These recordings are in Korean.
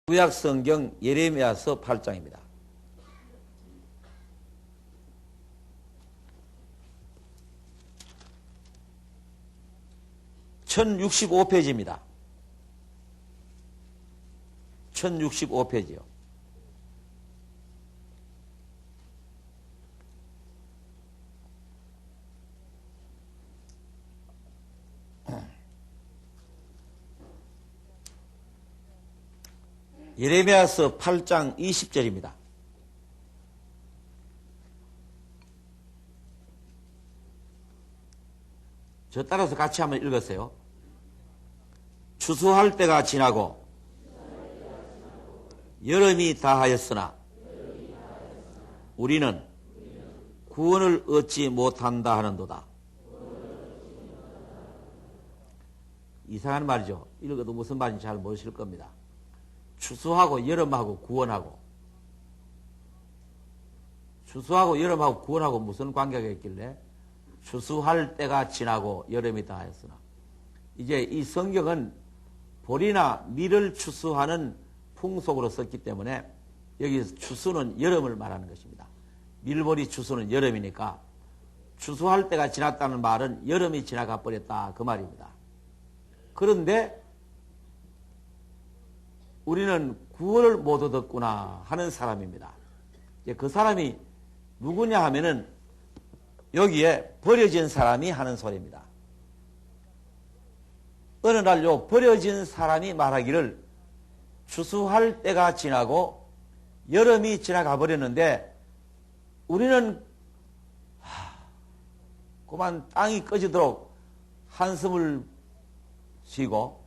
구약 성경 예레미야서 8장입니다. (1065페이지입니다) 1065페이지요. 예레미야서 8장 20절입니다. 저 따라서 같이 한번 읽었어요. 추수할 때가 지나고 여름이 다하였으나 우리는 구원을 얻지 못한다 하는도다. 이상한 말이죠. 읽어도 무슨 말인지 잘 모르실 겁니다. 추수하고 여름하고 구원하고, 추수하고 여름하고 구원하고 무슨 관계가 있길래 추수할 때가 지나고 여름이 다하였으나, 이제 이 성경은 보리나 밀을 추수하는 풍속으로 썼기 때문에 여기서 추수는 여름을 말하는 것입니다. 밀보리 추수는 여름이니까 추수할 때가 지났다는 말은 여름이 지나가 버렸다 그 말입니다. 그런데 우리는 구원을 못 얻었구나 하는 사람입니다. 그 사람이 누구냐 하면은 여기에 버려진 사람이 하는 소리입니다. 어느 날 요 버려진 사람이 말하기를 추수할 때가 지나고 여름이 지나가 버렸는데 우리는 그만 땅이 꺼지도록 한숨을 쉬고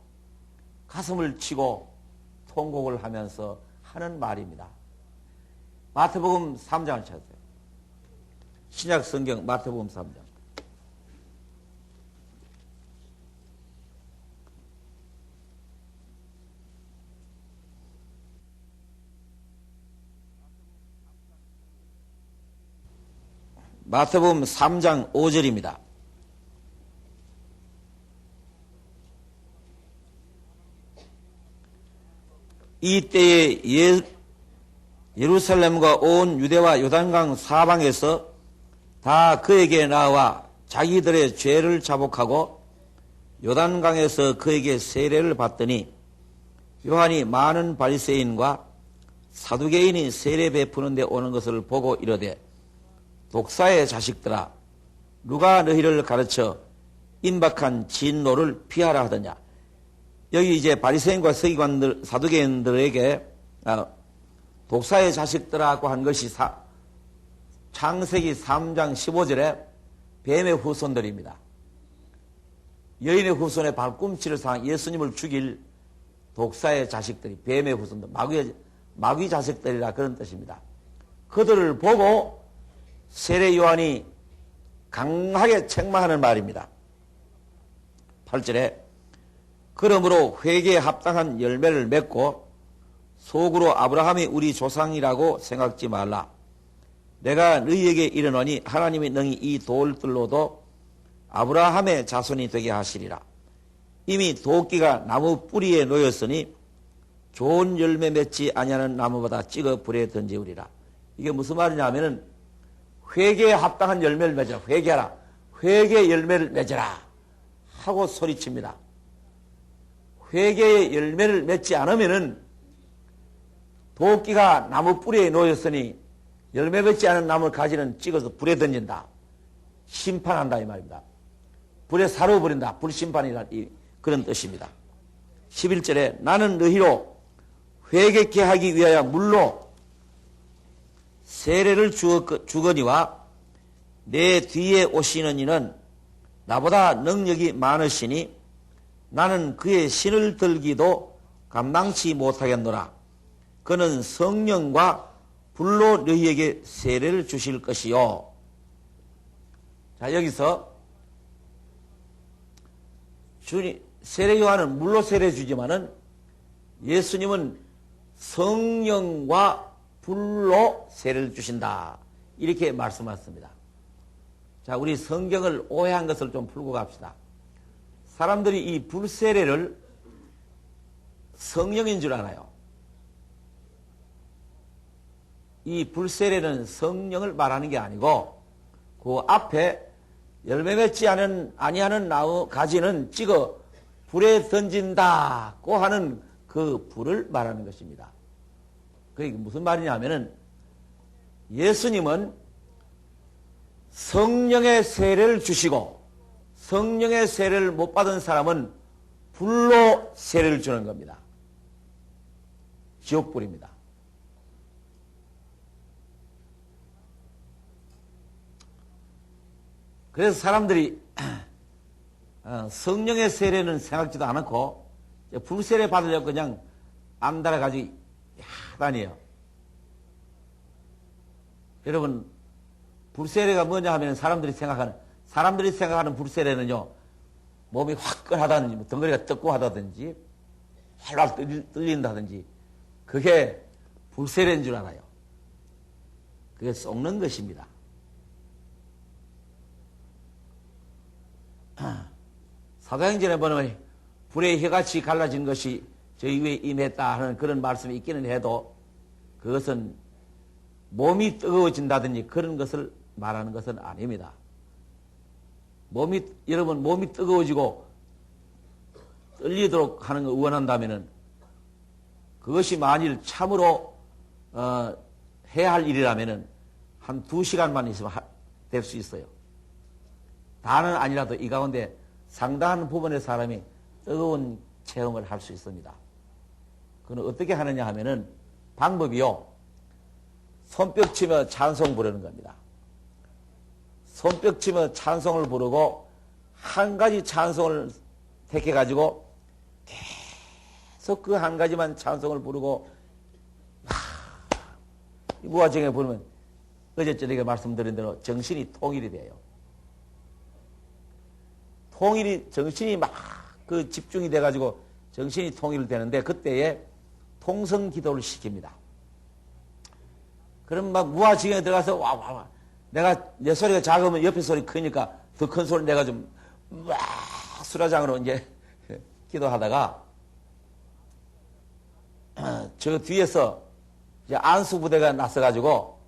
가슴을 치고 통곡을 하면서 하는 말입니다. 마태복음 3장을 찾으세요. 신약 성경 마태복음 3장. 마태복음 3장 5절입니다. 이때에 예루살렘과 온 유대와 요단강 사방에서 다 그에게 나와 자기들의 죄를 자복하고 요단강에서 그에게 세례를 받더니 요한이 많은 바리새인과 사두개인이 세례 베푸는 데 오는 것을 보고 이르되 독사의 자식들아 누가 너희를 가르쳐 임박한 진노를 피하라 하더냐. 여기 이제 바리새인과 서기관들, 사두개인들에게 독사의 자식들하고 한 것이 창세기 3장 15절에 뱀의 후손들입니다. 여인의 후손의 발꿈치를 상 예수님을 죽일 독사의 자식들이 뱀의 후손들, 마귀 자식들이라 그런 뜻입니다. 그들을 보고 세례 요한이 강하게 책망하는 말입니다. 8절에 그러므로 회개에 합당한 열매를 맺고 속으로 아브라함이 우리 조상이라고 생각지 말라. 내가 너희에게 이르노니 하나님이 능히 이 돌들로도 아브라함의 자손이 되게 하시리라. 이미 도끼가 나무 뿌리에 놓였으니 좋은 열매 맺지 아니하는 나무보다 찍어 불에 던지우리라. 이게 무슨 말이냐면은 회개에 합당한 열매를 맺어라. 회개하라. 회개의 열매를 맺어라 하고 소리칩니다. 회개의 열매를 맺지 않으면은 도끼가 나무 뿌리에 놓였으니 열매 맺지 않은 나무를 가지는 찍어서 불에 던진다. 심판한다 이 말입니다. 불에 사로버린다. 불심판이라는 그런 뜻입니다. 11절에 나는 너희로 회개케 하기 위하여 물로 세례를 주거니와 내 뒤에 오시는 이는 나보다 능력이 많으시니 나는 그의 신을 들기도 감당치 못하겠노라. 그는 성령과 불로 너희에게 세례를 주실 것이요. 자, 여기서 세례 요한은 물로 세례 주지만은 예수님은 성령과 불로 세례를 주신다. 이렇게 말씀하셨습니다. 자, 우리 성경을 오해한 것을 좀 풀고 갑시다. 사람들이 이 불세례를 성령인 줄 알아요. 이 불세례는 성령을 말하는 게 아니고 그 앞에 열매 맺지 아니하는 나무 가지는 찍어 불에 던진다고 하는 그 불을 말하는 것입니다. 그게 무슨 말이냐 하면은 예수님은 성령의 세례를 주시고 성령의 세례를 못 받은 사람은 불로 세례를 주는 겁니다. 지옥불입니다. 그래서 사람들이 성령의 세례는 생각지도 않고 불세례 받으려고 그냥 암달아가지고 다니요. 여러분 불세례가 뭐냐 하면 사람들이 생각하는 불세례는요, 몸이 화끈하다든지 덩어리가 뜨거하다든지 활활 떨린다든지 그게 불세례인 줄 알아요. 그게 썩는 것입니다. 사도행전에 보면 불의 혀같이 갈라진 것이 저희 위에 임했다 하는 그런 말씀이 있기는 해도 그것은 몸이 뜨거워진다든지 그런 것을 말하는 것은 아닙니다. 여러분 몸이 뜨거워지고 떨리도록 하는 걸 원한다면은 그것이 만일 참으로 해야 할 일이라면은 한 2시간만 있으면 될 수 있어요. 다는 아니라도 이 가운데 상당한 부분의 사람이 뜨거운 체험을 할 수 있습니다. 그건 어떻게 하느냐 하면은 방법이요. 손뼉 치며 찬송 부르는 겁니다. 손뼉 치며 찬송을 부르고 한 가지 찬송을 택해가지고 계속 그 한 가지만 찬송을 부르고 무화정에 부르면 어제 저녁에 말씀드린 대로 정신이 통일이 돼요. 정신이 막 그 집중이 돼가지고 정신이 통일되는데 그때에 통성 기도를 시킵니다. 그럼 막 무화정에 들어가서 와. 내 소리가 작으면 옆에 소리 크니까 더 큰 소리 내가 좀 수라장으로 이제 기도하다가 저 뒤에서 이제 안수부대가 나서가지고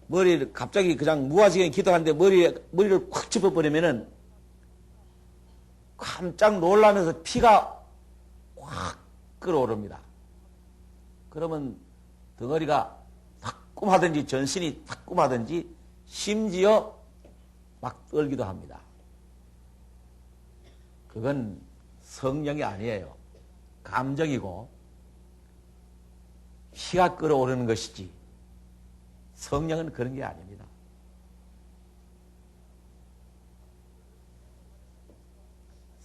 머리를 갑자기 그냥 무화지게 기도하는데 머리를 콱 짚어버리면은 깜짝 놀라면서 피가 확 끓어오릅니다. 그러면 덩어리가 따끔하든지 전신이 따끔하든지 심지어 막 떨기도 합니다. 그건 성령이 아니에요. 감정이고 피가 끓어오르는 것이지 성령은 그런 게 아닙니다.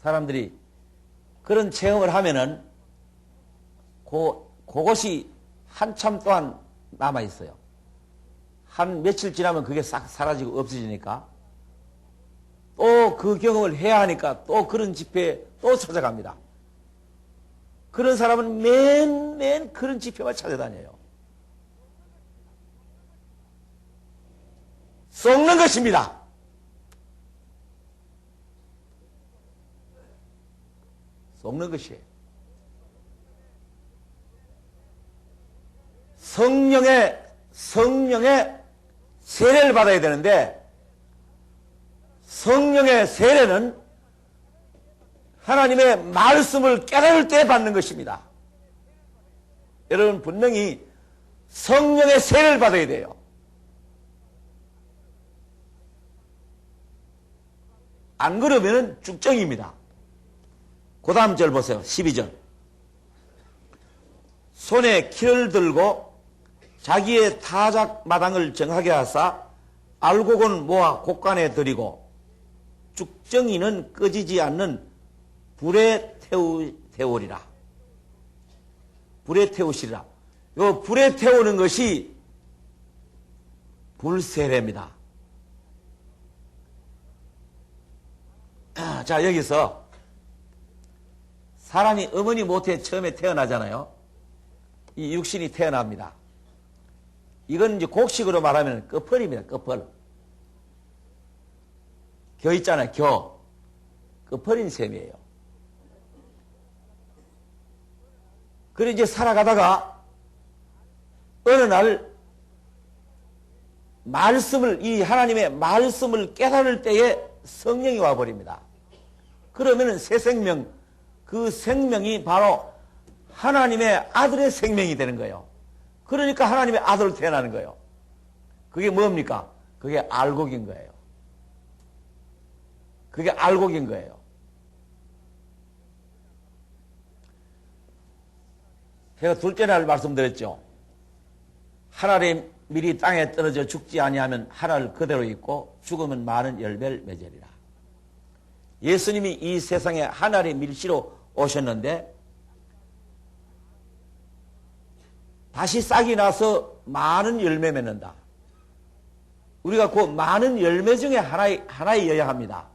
사람들이 그런 체험을 하면은 그것이 한참 동안 남아있어요. 한 며칠 지나면 그게 싹 사라지고 없어지니까 또 그 경험을 해야 하니까 또 그런 집회에 또 찾아갑니다. 그런 사람은 맨 그런 집회만 찾아다녀요. 썩는 것입니다. 썩는 것이에요. 성령의 세례를 받아야 되는데 성령의 세례는 하나님의 말씀을 깨달을 때 받는 것입니다. 여러분 분명히 성령의 세례를 받아야 돼요. 안 그러면 쭉정입니다. 그 다음 절 보세요. 12절. 손에 키를 들고 자기의 타작 마당을 정하게 하사 알곡은 모아 곡간에 들이고 쭉정이는 꺼지지 않는 불에 태우리라. 불에 태우시리라. 요 불에 태우는 것이 불세례입니다. 자, 여기서 사람이 어머니 모태에 처음에 태어나잖아요. 이 육신이 태어납니다. 이건 이제 곡식으로 말하면 끝펄입니다. 끝펄. 겨 있잖아요. 겨. 끝펄인 셈이에요. 그래 이제 살아가다가 어느 날 이 하나님의 말씀을 깨달을 때에 성령이 와버립니다. 그러면은 새 생명, 그 생명이 바로 하나님의 아들의 생명이 되는 거예요. 그러니까 하나님의 아들로 태어나는 거예요. 그게 뭡니까? 그게 알곡인 거예요. 그게 알곡인 거예요. 제가 둘째 날 말씀드렸죠. 하나님 밀이 땅에 떨어져 죽지 아니하면 하늘 그대로 있고 죽으면 많은 열매를 맺으리라. 예수님이 이 세상에 하나의 밀씨로 오셨는데 다시 싹이 나서 많은 열매 맺는다. 우리가 그 많은 열매 중에 하나이어야 합니다.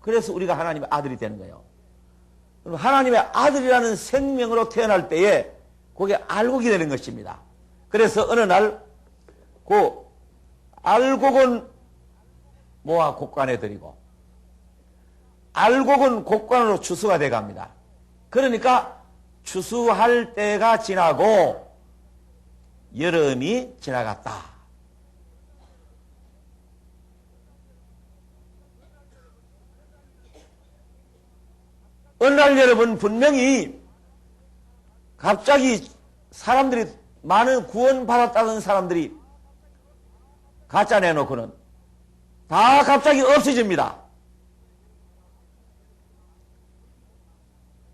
그래서 우리가 하나님의 아들이 되는 거예요. 그럼 하나님의 아들이라는 생명으로 태어날 때에 그게 알곡이 되는 것입니다. 그래서 어느 날 그 알곡은 모아 곡간에 들이고 알곡은 곡간으로 추수가 돼 갑니다. 그러니까 추수할 때가 지나고 여름이 지나갔다. 어느 날 여러분 분명히 갑자기 사람들이 많은 구원받았다는 사람들이 가짜 내놓고는 다 갑자기 없어집니다.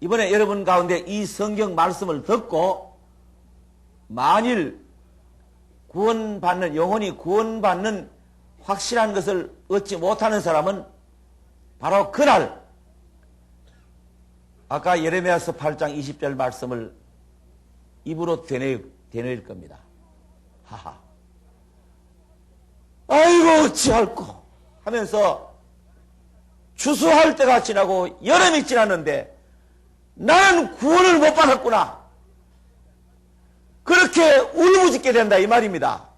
이번에 여러분 가운데 이 성경 말씀을 듣고 만일 영혼이 구원받는 확실한 것을 얻지 못하는 사람은 바로 그날 아까 예레미야서 8장 20절 말씀을 입으로 되뇌일 겁니다. 하하. 아이고 어찌할꼬 하면서 추수할 때가 지나고 여름이 지났는데 나는 구원을 못 받았구나. 그렇게 울부짖게 된다 이 말입니다.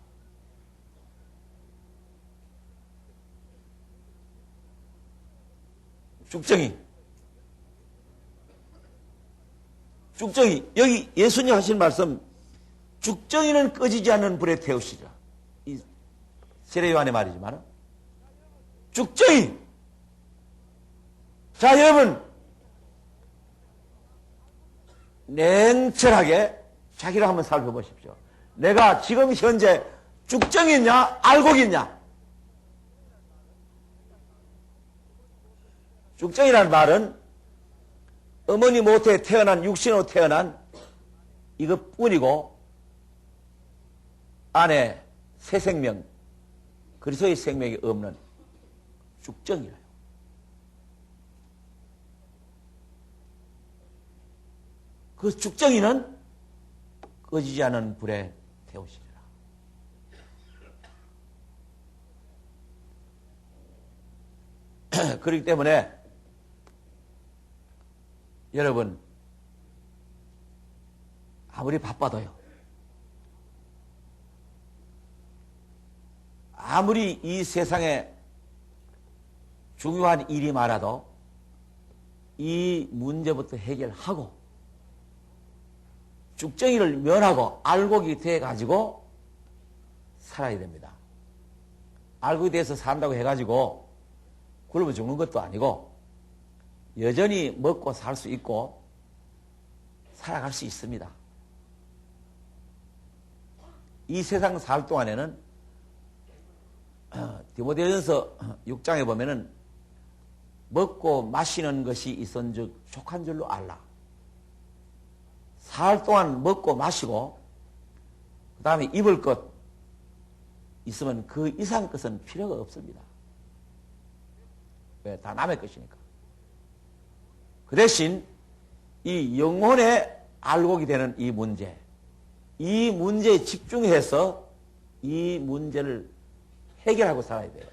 죽정이 여기 예수님 하신 말씀 죽정이는 꺼지지 않는 불에 태우시라. 이 세례 요한의 말이지만 죽정이. 자 여러분 냉철하게 자기를 한번 살펴보십시오. 내가 지금 현재 죽정이냐 알곡이냐. 죽정이라는 말은 어머니 못에 태어난 육신으로 태어난 이것뿐이고 안에 새 생명 그리스도의 생명이 없는 죽정이래요. 그 죽정이는 꺼지지 않은 불에 태우시리라. 그렇기 때문에 여러분 아무리 바빠도요, 아무리 이 세상에 중요한 일이 많아도 이 문제부터 해결하고 죽정이를 면하고 알곡이 돼가지고 살아야 됩니다. 알곡이 돼서 산다고 해가지고 굶어 죽는 것도 아니고 여전히 먹고 살 수 있고 살아갈 수 있습니다. 이 세상 살 동안에는 디모데전서 6장에 보면은 먹고 마시는 것이 있은즉 족한 줄로 알라. 살 동안 먹고 마시고 그 다음에 입을 것 있으면 그 이상 것은 필요가 없습니다. 왜? 다 남의 것이니까. 그 대신 이 영혼의 알곡이 되는 이 문제에 집중해서 이 문제를 해결하고 살아야 돼요.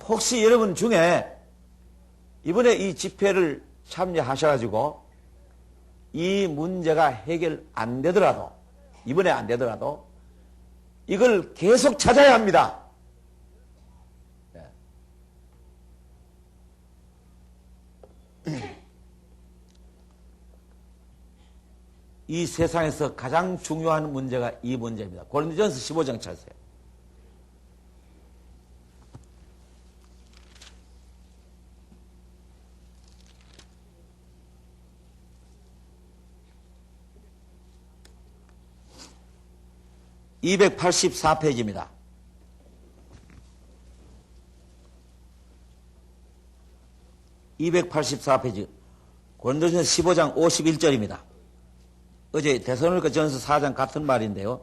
혹시 여러분 중에 이번에 이 집회를 참여하셔가지고 이 문제가 해결 안 되더라도, 이번에 안 되더라도 이걸 계속 찾아야 합니다. 이 세상에서 가장 중요한 문제가 이 문제입니다. 고린도전서 15장 찾으세요. (284페이지입니다) (284페이지) 고린도전서 15장 51절입니다. 어제 데살로니가전서 4장 같은 말인데요.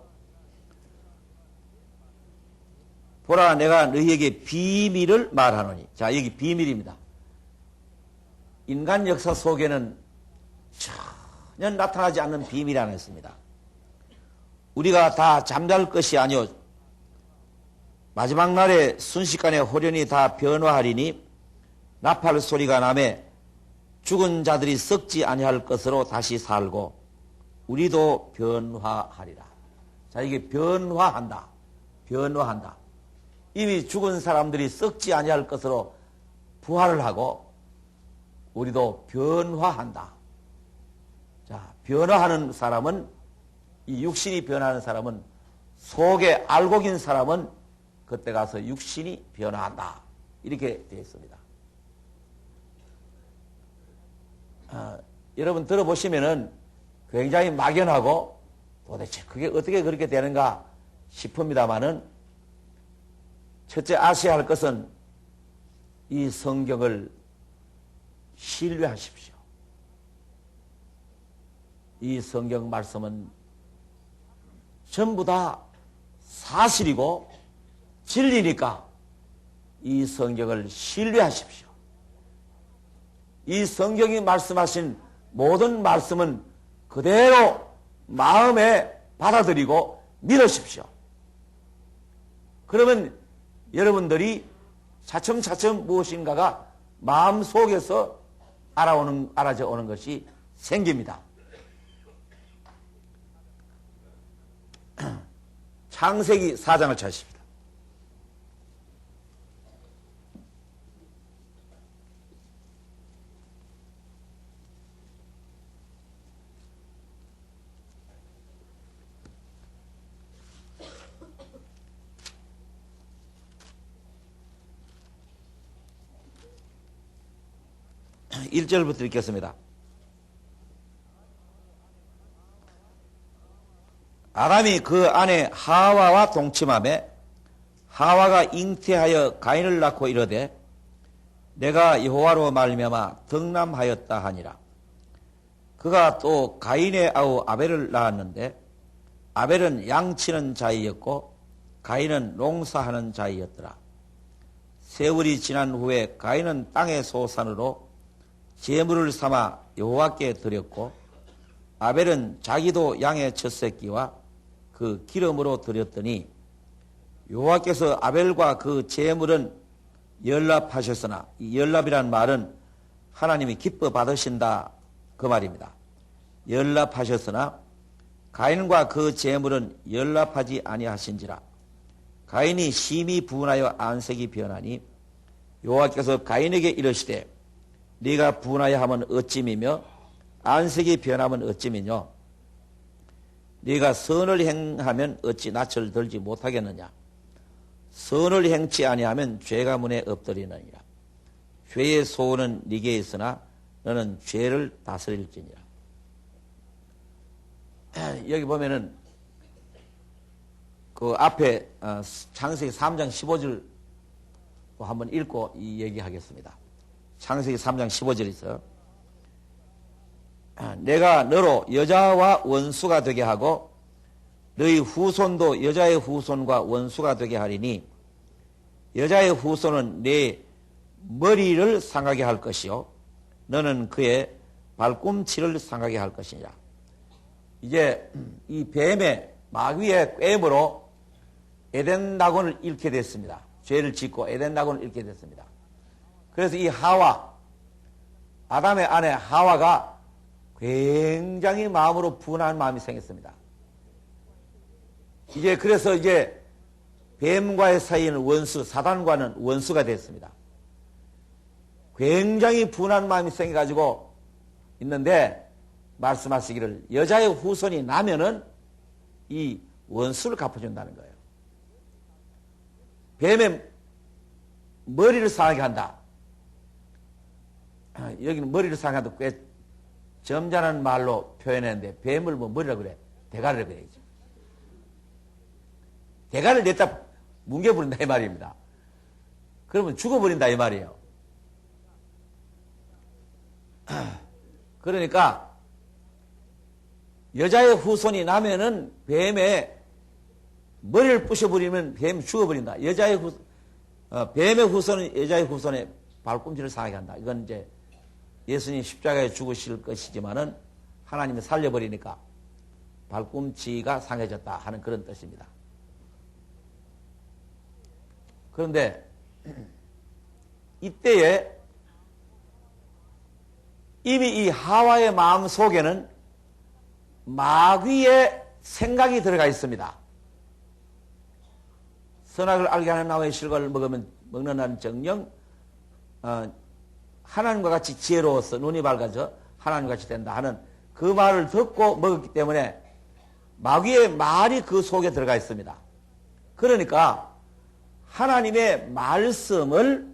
보라, 내가 너희에게 비밀을 말하노니. 자, 여기 비밀입니다. 인간 역사 속에는 전혀 나타나지 않는 비밀이 하나 있습니다. 우리가 다 잠잘 것이 아니오. 마지막 날에 순식간에 호련히 다 변화하리니 나팔 소리가 나매 죽은 자들이 썩지 아니할 것으로 다시 살고 우리도 변화하리라. 자, 이게 변화한다. 변화한다. 이미 죽은 사람들이 썩지 아니할 것으로 부활을 하고 우리도 변화한다. 자, 변화하는 사람은, 이 육신이 변화하는 사람은, 속에 알고 긴 사람은 그때 가서 육신이 변화한다. 이렇게 되어 있습니다. 여러분 들어보시면은 굉장히 막연하고 도대체 그게 어떻게 그렇게 되는가 싶습니다만은, 첫째 아셔야 할 것은 이 성경을 신뢰하십시오. 이 성경 말씀은 전부 다 사실이고 진리니까 이 성경을 신뢰하십시오. 이 성경이 말씀하신 모든 말씀은 그대로 마음에 받아들이고 믿으십시오. 그러면 여러분들이 차츰차츰 무엇인가가 마음속에서 알아져 오는 것이 생깁니다. 창세기 4장을 찾으십니다. (1) 절부터 읽겠습니다. 아담이 그 아내 하와와 동침하매 하와가 잉태하여 가인을 낳고 이르되 내가 여호와로 말미암아 덕남하였다 하니라. 그가 또 가인의 아우 아벨을 낳았는데 아벨은 양치는 자이었고 가인은 농사하는 자이었더라. 세월이 지난 후에 가인은 땅의 소산으로 제물을 삼아 여호와께 드렸고 아벨은 자기도 양의 첫 새끼와 그 기름으로 드렸더니 여호와께서 아벨과 그 제물은 연납하셨으나, 이 연납이란 말은 하나님이 기뻐 받으신다 그 말입니다. 연납하셨으나 가인과 그 제물은 연납하지 아니하신지라. 가인이 심히 분하여 안색이 변하니 여호와께서 가인에게 이르시되 네가 분하여 하면 어찌미며 안색이 변하면 어찌미뇨. 네가 선을 행하면 어찌 낯을 들지 못하겠느냐. 선을 행치 아니하면 죄가 문에 엎드리느니라. 죄의 소원은 네게 있으나 너는 죄를 다스릴지니라. 여기 보면은 그 앞에 창세기 3장 15절 또 한번 읽고 이 얘기하겠습니다. 창세기 3장 15절에 있어요. 내가 너로 여자와 원수가 되게 하고 너희 후손도 여자의 후손과 원수가 되게 하리니 여자의 후손은 내 머리를 상하게 할 것이요 너는 그의 발꿈치를 상하게 할 것이니라. 이제 이 뱀의 마귀의 꾀임으로 에덴 낙원을 잃게 됐습니다. 죄를 짓고 에덴 낙원을 잃게 됐습니다. 그래서 이 하와, 아담의 아내 하와가 굉장히 마음으로 분한 마음이 생겼습니다. 그래서 뱀과의 사이에는 원수, 사단과는 원수가 됐습니다. 굉장히 분한 마음이 생겨가지고 있는데 말씀하시기를 여자의 후손이 나면은 이 원수를 갚아준다는 거예요. 뱀의 머리를 상하게 한다. 여기는 머리를 상하게 한다. 꽤 점잖은 말로 표현했는데 뱀을 뭐 머리라고 그래? 대가리라고 그래야죠. 대가리를 냈다 뭉개버린다 이 말입니다. 그러면 죽어버린다 이 말이에요. 그러니까 여자의 후손이 나면은 뱀의 머리를 부셔버리면 뱀이 죽어버린다. 뱀의 후손은 여자의 후손의 발꿈치를 상하게 한다. 이건 이제 예수님 십자가에 죽으실 것이지만은 하나님이 살려버리니까 발꿈치가 상해졌다 하는 그런 뜻입니다. 그런데 이때에 이미 이 하와의 마음 속에는 마귀의 생각이 들어가 있습니다. 선악을 알게 하는 나무의 실과를 먹는 한 정령 하나님과 같이 지혜로워서 눈이 밝아져 하나님과 같이 된다 하는 그 말을 듣고 먹었기 때문에 마귀의 말이 그 속에 들어가 있습니다. 그러니까 하나님의 말씀을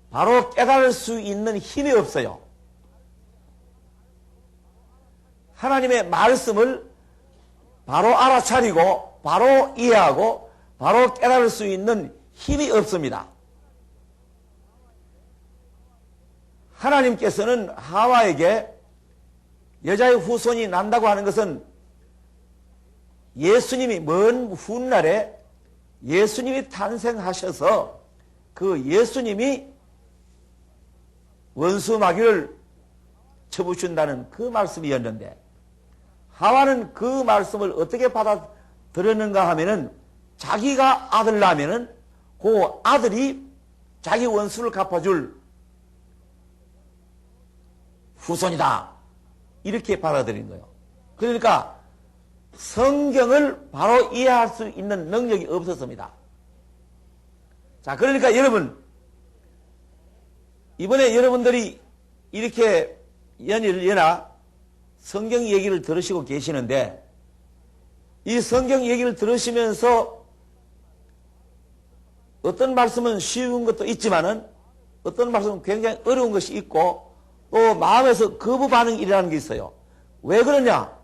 바로 깨달을 수 있는 힘이 없어요. 하나님의 말씀을 바로 알아차리고 바로 이해하고 바로 깨달을 수 있는 힘이 없습니다. 하나님께서는 하와에게 여자의 후손이 난다고 하는 것은 예수님이 먼 훗날에 예수님이 탄생하셔서 그 예수님이 원수 마귀를 쳐부신다는 그 말씀이었는데 하와는 그 말씀을 어떻게 받아들였는가 하면은 자기가 아들 낳으면은 그 아들이 자기 원수를 갚아줄 후손이다. 이렇게 받아들인 거예요. 그러니까 성경을 바로 이해할 수 있는 능력이 없었습니다. 자, 그러니까 여러분, 이번에 여러분들이 이렇게 연일 연하 성경 얘기를 들으시고 계시는데 이 성경 얘기를 들으시면서 어떤 말씀은 쉬운 것도 있지만은 어떤 말씀은 굉장히 어려운 것이 있고 또 마음에서 거부 반응이 일어나는 게 있어요. 왜 그러냐?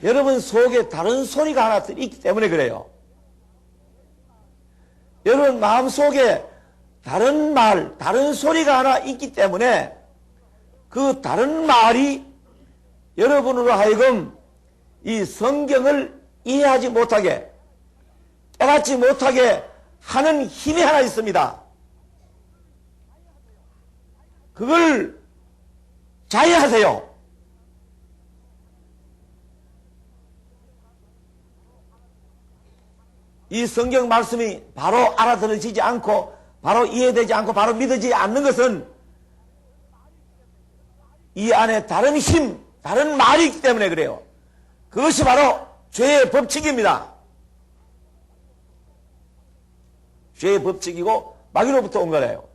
여러분 속에 다른 소리가 하나 있기 때문에 그래요. 여러분 마음 속에 다른 말, 다른 소리가 하나 있기 때문에 그 다른 말이 여러분으로 하여금 이 성경을 이해하지 못하게, 깨닫지 못하게 하는 힘이 하나 있습니다. 그걸 자제하세요. 이 성경 말씀이 바로 알아들어지지 않고 바로 이해되지 않고 바로 믿어지지 않는 것은 이 안에 다른 힘, 다른 말이 있기 때문에 그래요. 그것이 바로 죄의 법칙입니다. 죄의 법칙이고 마귀로부터 온 거래요.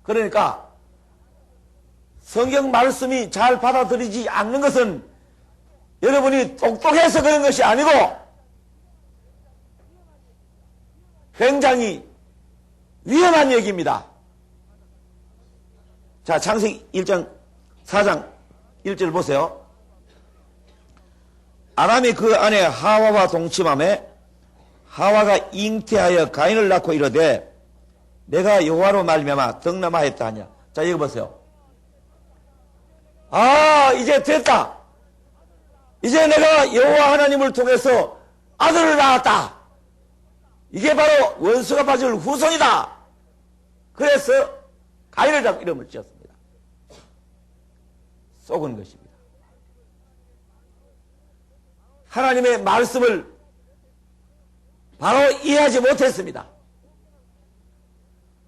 그러니까 성경 말씀이 잘 받아들이지 않는 것은 여러분이 똑똑해서 그런 것이 아니고 굉장히 위험한 얘기입니다. 자, 창세기 1장 4장 1절 보세요. 아담이 그 아내 하와와 동침함에 하와가 잉태하여 가인을 낳고 이르되 내가 여호와로 말미암아 덕남하였다 하냐. 자, 여기 보세요. 아, 이제 됐다. 이제 내가 여호와 하나님을 통해서 아들을 낳았다. 이게 바로 원수가 받을 후손이다. 그래서 가인을 잡고 이름을 지었습니다. 속은 것입니다. 하나님의 말씀을 바로 이해하지 못했습니다.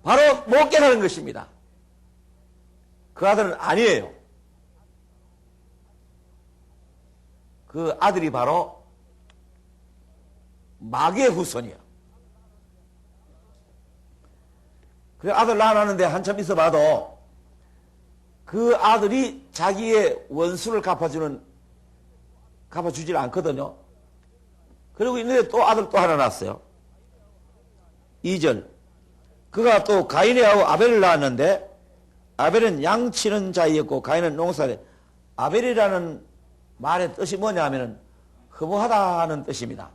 바로 못 깨달은 것입니다. 그 아들은 아니에요. 그 아들이 바로 마귀의 후손이에요. 그래 아들 낳아놨는데 한참 있어봐도 그 아들이 자기의 원수를 갚아주질 않거든요. 그리고 있는데 또 아들 또 하나 낳았어요. 2절. 그가 또 가인하고 아벨을 낳았는데 아벨은 양치는 자이었고 가인은 농사를. 아벨이라는 말의 뜻이 뭐냐 하면은 허무하다는 뜻입니다.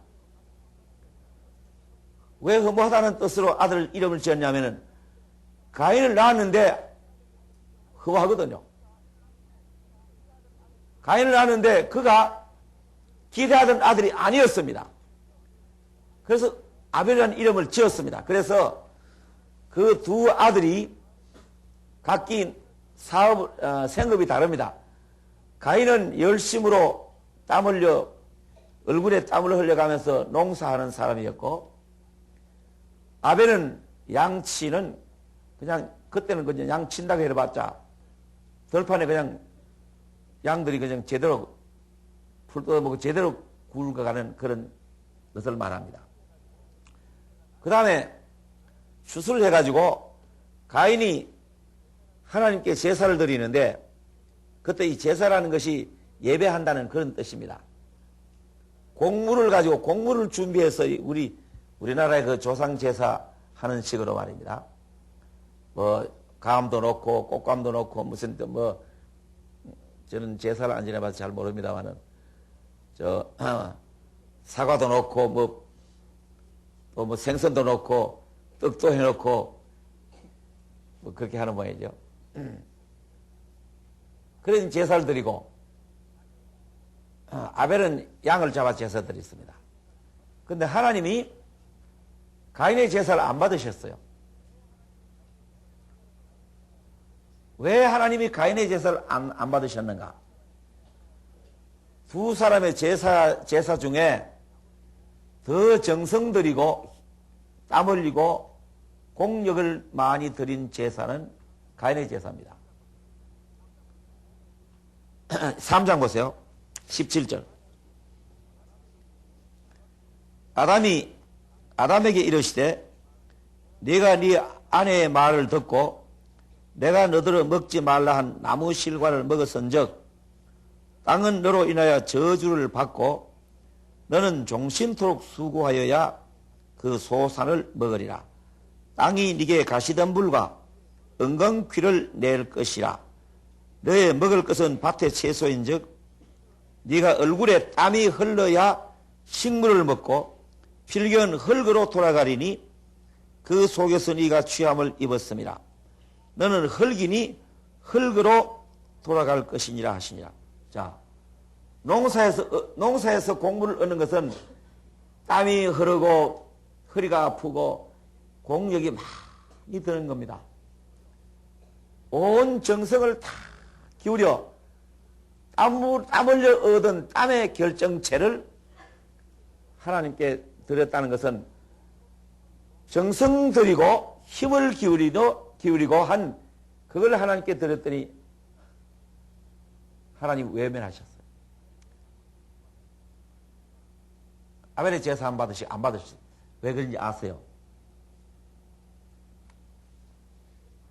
왜 허무하다는 뜻으로 아들 이름을 지었냐면은 가인을 낳았는데 허무하거든요. 가인을 낳았는데 그가 기대하던 아들이 아니었습니다. 그래서 아벨이라는 이름을 지었습니다. 그래서 그 두 아들이 각기 생업이 다릅니다. 가인은 열심으로 얼굴에 땀을 흘려가면서 농사하는 사람이었고, 아벨은 양치는 그냥, 그때는 그냥 양친다고 해봤자, 들판에 그냥 양들이 그냥 제대로 풀 뜯어먹고 제대로 굵어가는 그런 것을 말합니다. 그 다음에 추수를 해가지고 가인이 하나님께 제사를 드리는데 그때 이 제사라는 것이 예배한다는 그런 뜻입니다. 곡물을 가지고 곡물을 준비해서 우리나라의 그 조상 제사 하는 식으로 말입니다. 뭐 감도 넣고 꽃감도 넣고 무슨 저는 제사를 안 지내봐서 잘 모릅니다만은 사과도 넣고 뭐 생선도 넣고 떡도 해놓고 뭐 그렇게 하는 모양이죠. 그래서 제사를 드리고 아벨은 양을 잡아 제사 드렸습니다. 그런데 하나님이 가인의 제사를 안 받으셨어요. 왜 하나님이 가인의 제사를 안 받으셨는가? 두 사람의 제사 중에 더 정성 들이고 땀 흘리고 공력을 많이 들인 제사는 가인의 제사입니다. 3장 보세요. 17절. 아담에게 이르시되 네가 네 아내의 말을 듣고 내가 너더러 먹지 말라 한 나무 실과를 먹었은즉 땅은 너로 인하여 저주를 받고 너는 종신토록 수고하여야 그 소산을 먹으리라. 땅이 네게 가시덤불과 은광퀴를 낼 것이라. 너의 먹을 것은 밭의 채소인즉 네가 얼굴에 땀이 흘러야 식물을 먹고 필경 흙으로 돌아가리니 그 속에서 네가 취함을 입었음이라. 너는 흙이니 흙으로 돌아갈 것이니라 하시니라. 자, 농사에서 곡물을 얻는 것은 땀이 흐르고 허리가 아프고 공력이 많이 드는 겁니다. 온 정성을 다 기울여 땀 흘려 얻은 땀의 결정체를 하나님께 드렸다는 것은 정성 들이고 힘을 기울이고 한 그걸 하나님께 드렸더니 하나님 외면하셨어요. 아벨의 제사 안 받으셨어요. 왜 그런지 아세요?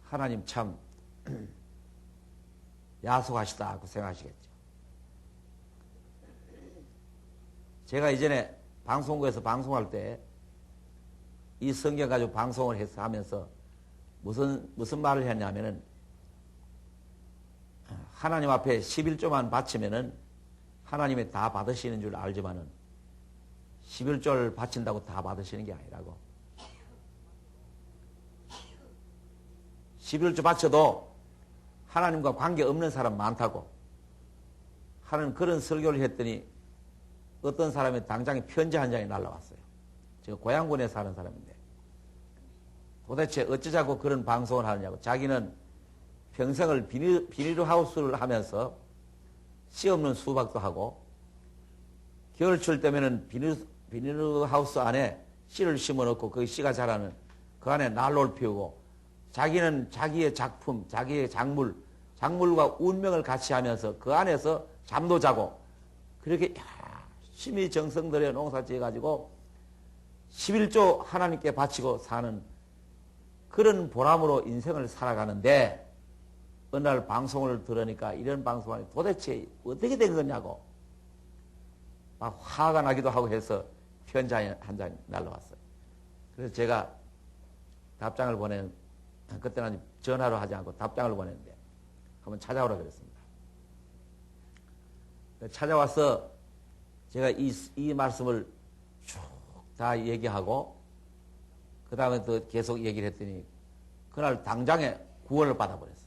하나님 참 야속하시다고 생각하시겠죠. 제가 이전에 방송국에서 방송할 때 이 성경 가지고 방송을 하면서 무슨 말을 했냐면은 하나님 앞에 11조만 바치면은 하나님이 다 받으시는 줄 알지만은 11조를 바친다고 다 받으시는 게 아니라고. 11조 바쳐도 하나님과 관계없는 사람 많다고 하는 그런 설교를 했더니 어떤 사람이 당장에 편지 한 장이 날라왔어요. 제가 고향군에 사는 사람인데 도대체 어쩌자고 그런 방송을 하느냐고. 자기는 평생을 비닐하우스를 하면서 씨 없는 수박도 하고 겨울철 때면은 비닐하우스 안에 씨를 심어놓고 그 씨가 자라는 그 안에 난로를 피우고 자기는 자기의 작품, 자기의 작물과 운명을 같이 하면서 그 안에서 잠도 자고 그렇게 열심히 정성 들여 농사 지어가지고 11조 하나님께 바치고 사는 그런 보람으로 인생을 살아가는데 어느 날 방송을 들으니까 이런 방송이 도대체 어떻게 된 거냐고 막 화가 나기도 하고 해서 편지 한 장 날라왔어요. 그래서 제가 답장을 그때는 전화로 하지 않고 답장을 보냈는데 한번 찾아오라 그랬습니다. 찾아와서 제가 이 말씀을 쭉 다 얘기하고 그 다음에 또 계속 얘기를 했더니 그날 당장에 구원을 받아버렸어요.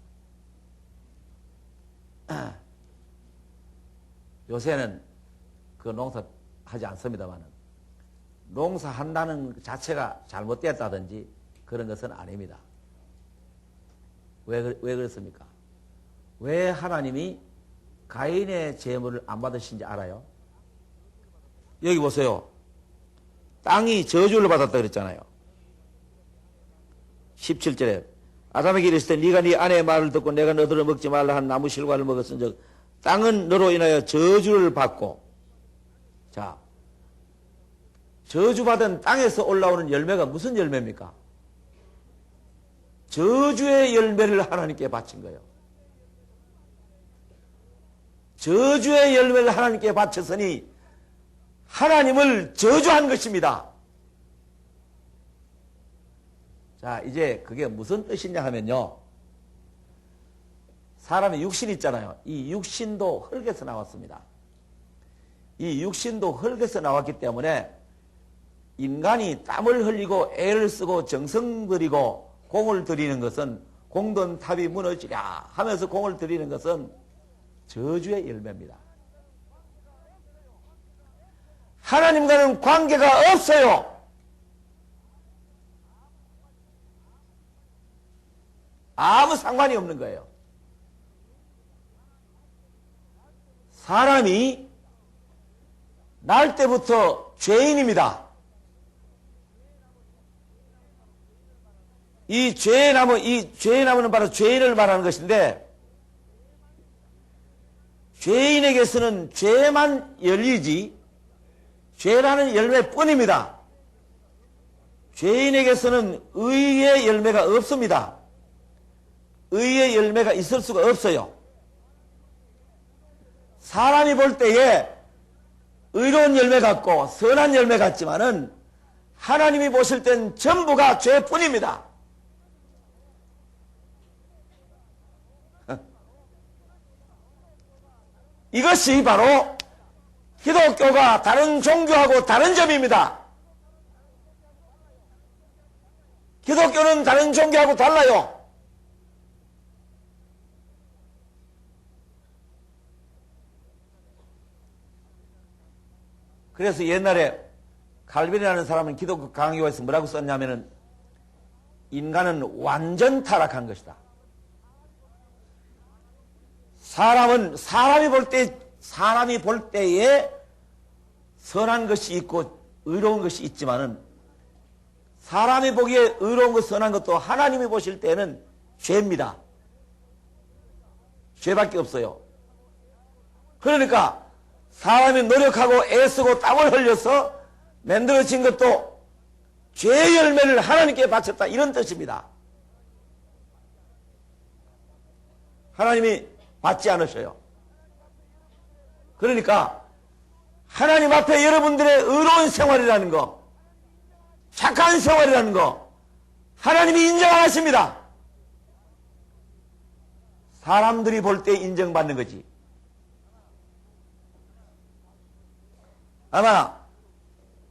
요새는 그 농사 하지 않습니다만 농사 한다는 자체가 잘못됐다든지 그런 것은 아닙니다. 왜 그렇습니까? 왜 하나님이 가인의 제물을 안 받으신지 알아요? 여기 보세요. 땅이 저주를 받았다 그랬잖아요. 17절에 아담에게 이르시되 네가 네 아내의 말을 듣고 내가 너더러 먹지 말라 한 나무 실과를 먹었은즉 땅은 너로 인하여 저주를 받고. 자, 저주받은 땅에서 올라오는 열매가 무슨 열매입니까? 저주의 열매를 하나님께 바친 거예요. 저주의 열매를 하나님께 바쳤으니 하나님을 저주한 것입니다. 자, 이제 그게 무슨 뜻이냐 하면요. 사람의 육신이 있잖아요. 이 육신도 흙에서 나왔습니다. 이 육신도 흙에서 나왔기 때문에 인간이 땀을 흘리고 애를 쓰고 정성 들이고 공을 들이는 것은 공든 탑이 무너지랴 하면서 공을 들이는 것은 저주의 열매입니다. 하나님과는 관계가 없어요. 아무 상관이 없는 거예요. 사람이 날 때부터 죄인입니다. 이 죄의 나무는 바로 죄인을 말하는 것인데, 죄인에게서는 죄만 열리지, 죄라는 열매뿐입니다. 죄인에게서는 의의 열매가 없습니다. 의의 열매가 있을 수가 없어요. 사람이 볼 때에 의로운 열매 같고 선한 열매 같지만은 하나님이 보실 땐 전부가 죄뿐입니다. 이것이 바로 기독교가 다른 종교하고 다른 점입니다. 기독교는 다른 종교하고 달라요. 그래서 옛날에 칼빈이라는 사람은 기독교 강요에서 뭐라고 썼냐면은 인간은 완전 타락한 것이다. 사람이 볼 때에 선한 것이 있고 의로운 것이 있지만은 사람이 보기에 의로운 것 선한 것도 하나님이 보실 때는 죄입니다. 죄밖에 없어요. 그러니까 사람이 노력하고 애쓰고 땀을 흘려서 만들어진 것도 죄의 열매를 하나님께 바쳤다 이런 뜻입니다. 하나님이 받지 않으셔요. 그러니까 하나님 앞에 여러분들의 의로운 생활이라는 거, 착한 생활이라는 거 하나님이 인정 안 하십니다. 사람들이 볼 때 인정받는 거지. 아마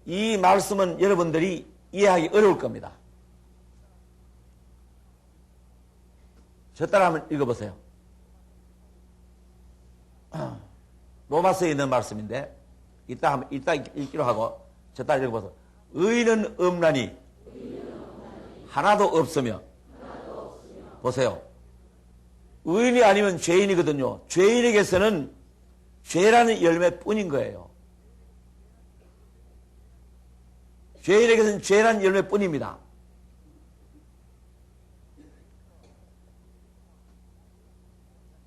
이 말씀은 여러분들이 이해하기 어려울 겁니다. 저 따라 한번 읽어보세요. 로마서에 있는 말씀인데 이따 읽기로 하고 저 따라 읽어보세요. 의인은 없나니 하나도 없으며. 보세요. 의인이 아니면 죄인이거든요. 죄인에게서는 죄라는 열매뿐인 거예요. 죄인에게서는 죄라는 열매뿐입니다.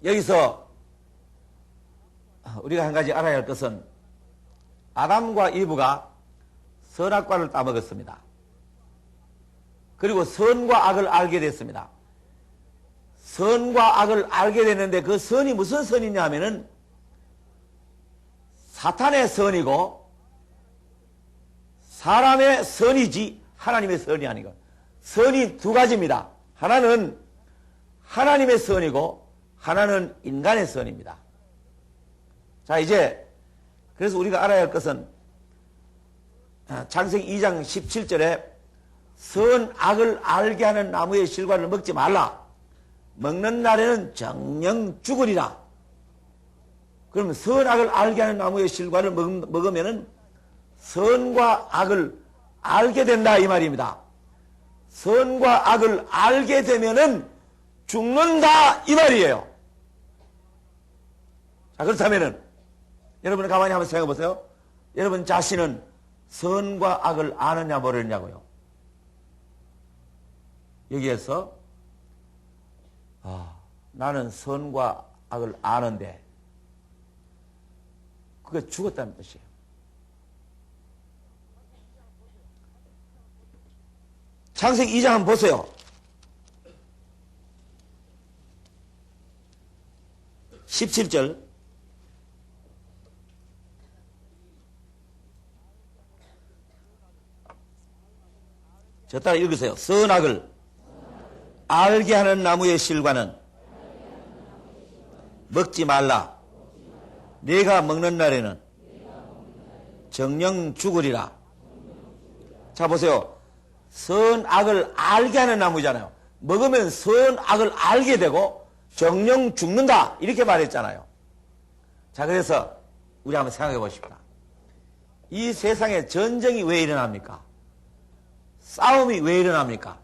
여기서 우리가 한 가지 알아야 할 것은 아담과 이브가 선악과를 따먹었습니다. 그리고 선과 악을 알게 됐습니다. 선과 악을 알게 됐는데 그 선이 무슨 선이냐 하면은 사탄의 선이고 사람의 선이지 하나님의 선이 아니고, 선이 두 가지입니다. 하나는 하나님의 선이고 하나는 인간의 선입니다. 자, 이제 그래서 우리가 알아야 할 것은 창세기 2장 17절에 선악을 알게 하는 나무의 실과를 먹지 말라. 먹는 날에는 정령 죽으리라. 그러면 선악을 알게 하는 나무의 실과를 먹으면은 선과 악을 알게 된다 이 말입니다. 선과 악을 알게 되면은 죽는다 이 말이에요. 자, 그렇다면은 여러분 가만히 한번 생각해 보세요. 여러분 자신은 선과 악을 아느냐 모르느냐고요. 여기에서 나는 선과 악을 아는데 그게 죽었다는 뜻이에요. 창세기 2장 한번 보세요. 17절. 저 따라 읽으세요. 선악을 알게 하는 나무의 실과는 먹지 말라. 네가 먹는 날에는 정령 죽으리라. 자, 보세요. 선악을 알게 하는 나무잖아요. 먹으면 선악을 알게 되고 정령 죽는다 이렇게 말했잖아요. 자, 그래서 우리 한번 생각해 보십시다. 이 세상에 전쟁이 왜 일어납니까? 싸움이 왜 일어납니까?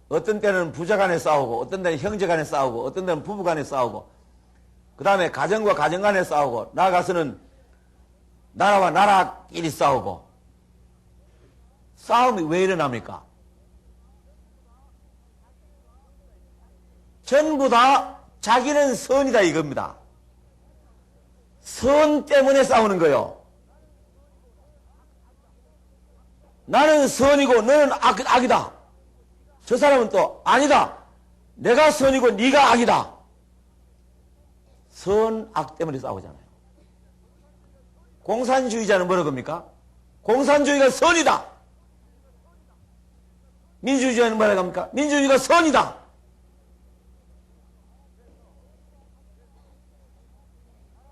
어떤 때는 부자 간에 싸우고, 어떤 때는 형제 간에 싸우고, 어떤 때는 부부 간에 싸우고, 그 다음에 가정과 가정 간에 싸우고, 나아가서는 나라와 나라끼리 싸우고. 싸움이 왜 일어납니까? 전부 다 자기는 선이다 이겁니다. 선 때문에 싸우는 거예요. 나는 선이고 너는 악이다. 저 사람은 또 아니다. 내가 선이고 네가 악이다. 선악 때문에 싸우잖아요. 공산주의자는 뭐라고 합니까? 공산주의가 선이다. 민주주의자는 뭐라고 합니까? 민주주의가 선이다.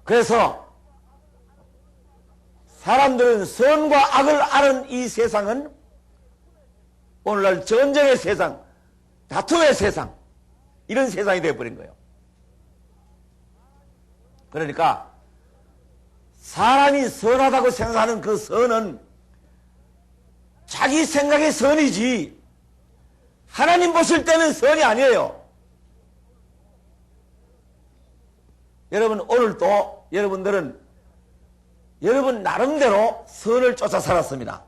그래서 사람들은 선과 악을 아는 이 세상은 오늘날 전쟁의 세상, 다툼의 세상, 이런 세상이 되어버린 거예요. 그러니까 사람이 선하다고 생각하는 그 선은 자기 생각의 선이지 하나님 보실 때는 선이 아니에요. 여러분, 오늘도 여러분들은 여러분 나름대로 선을 쫓아 살았습니다.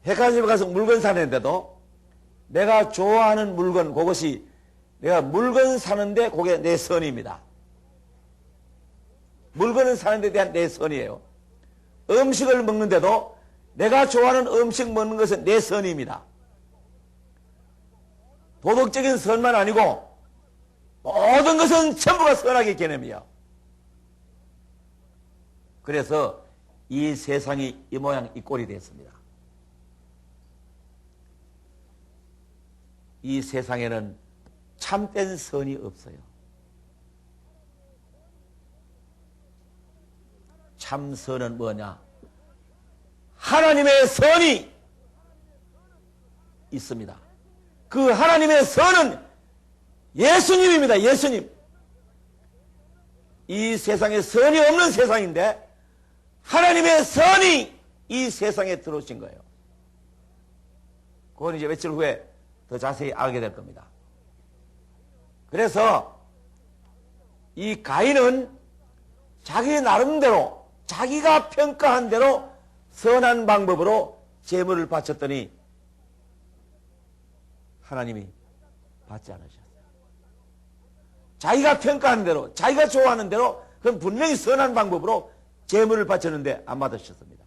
백화점에 가서 물건 사는데도 내가 좋아하는 물건, 그것이 내가 물건 사는데 그게 내 선입니다. 물건을 사는 데 대한 내 선이에요. 음식을 먹는데도 내가 좋아하는 음식 먹는 것은 내 선입니다. 도덕적인 선만 아니고 모든 것은 전부가 선악의 개념이야. 그래서 이 세상이 이 모양 이 꼴이 됐습니다. 이 세상에는 참된 선이 없어요. 참선은 뭐냐? 하나님의 선이 있습니다. 그 하나님의 선은 예수님입니다. 예수님. 이 세상에 선이 없는 세상인데 하나님의 선이 이 세상에 들어오신 거예요. 그건 이제 며칠 후에 더 자세히 알게 될 겁니다. 그래서 이 가인은 자기 나름대로 자기가 평가한 대로 선한 방법으로 제물을 바쳤더니 하나님이 받지 않으셨어요. 자기가 평가하는 대로, 자기가 좋아하는 대로, 그건 분명히 선한 방법으로 제물을 바쳤는데 안 받으셨습니다.